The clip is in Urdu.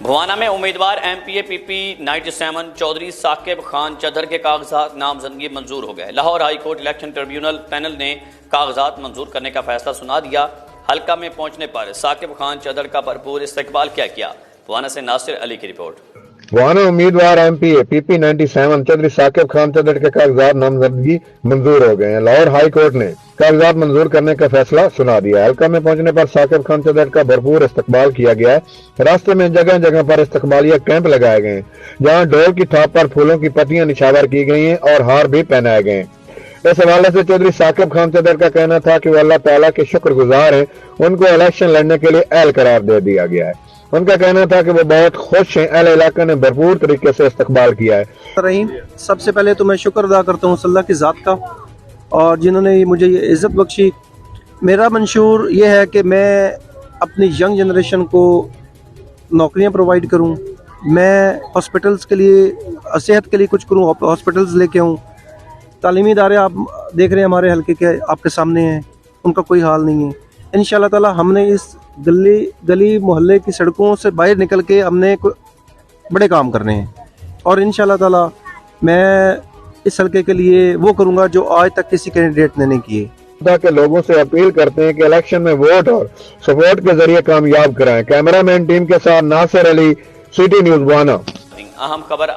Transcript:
بھوانا میں امیدوار ایم پی اے پی پی 97 چودھری ثاقب خان چدر کے کاغذات نامزدگی منظور ہو گئے۔ Lahore high court election tribunal panel نے کاغذات منظور کرنے کا فیصلہ سنا دیا۔ حلقہ میں پہنچنے پر ثاقب خان چدر کا بھرپور استقبال کیا۔ بھوانا سے ناصر علی کی رپورٹ۔ بھوانا امیدوار ایم پی اے پی پی 97 چودھری ثاقب خان چدر کے کاغذات نامزدگی منظور ہو گئے ہیں۔ لاہور ہائی کورٹ نے کاغذات منظور کرنے کا فیصلہ سنا دیا۔ حلقہ میں پہنچنے پر ثاقب خان چدر کا بھرپور استقبال کیا گیا ہے۔ راستے میں جگہ جگہ پر استقبالیہ کیمپ لگائے گئے ہیں، جہاں ڈھول کی تھاپ پر پھولوں کی پتیاں نشاور کی گئی ہیں اور ہار بھی پہنائے گئے ہیں۔ اس حوالے سے چودھری ثاقب خان چدر کا کہنا تھا کہ وہ اللہ تعالیٰ کے شکر گزار ہیں، ان کو الیکشن لڑنے کے لیے اہل قرار دے دیا گیا ہے۔ ان کا کہنا تھا کہ وہ بہت خوش ہیں، اہل علاقہ نے بھرپور طریقے سے استقبال کیا ہے۔ رحیم، سب سے پہلے تو میں شکر ادا کرتا ہوں اللہ کی ذات کا، اور جنہوں نے مجھے یہ عزت بخشی۔ میرا منشور یہ ہے کہ میں اپنی ینگ جنریشن کو نوکریاں پرووائڈ کروں، میں ہاسپٹلس کے لیے، صحت کے لیے کچھ کروں، ہاسپٹلس لے کے آؤں۔ تعلیمی ادارے آپ دیکھ رہے ہیں ہمارے حلقے کے، آپ کے سامنے ہیں، ان کا کوئی حال نہیں ہے۔ انشاءاللہ تعالی ہم نے اس گلی محلے کی سڑکوں سے باہر نکل کے ہم نے بڑے کام کرنے ہیں، اور انشاءاللہ تعالی میں اس حلقے کے لیے وہ کروں گا جو آج تک کسی کینڈیڈیٹ نے نہیں کیے۔ کہ لوگوں سے اپیل کرتے ہیں کہ الیکشن میں ووٹ اور سپورٹ کے ذریعے کامیاب کرائیں۔ کیمرہ مین ٹیم کے ساتھ ناصر علی، سی ٹی نیوز بھوانا۔ اہم خبر